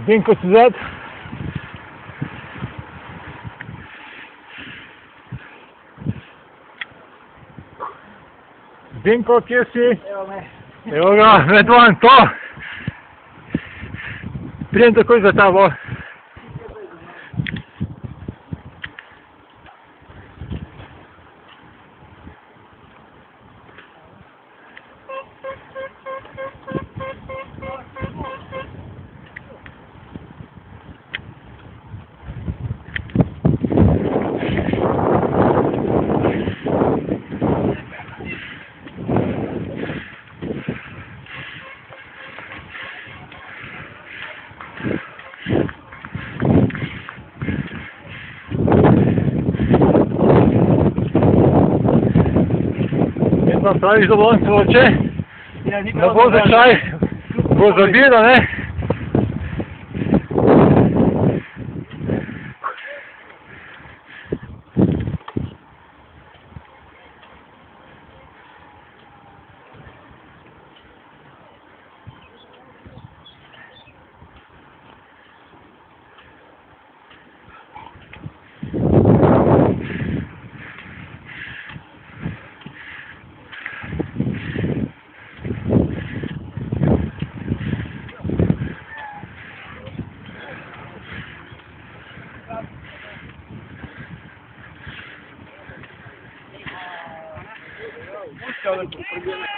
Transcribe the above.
Zdenko, si zad? Zdenko, kje si? Evo me. Evo ga, Medvan, to! Prijem takoj za tabo. Medvan, praviš, da bom svoče? Ne bo začaj, bo zabira, ne? Busca a ver qué problema.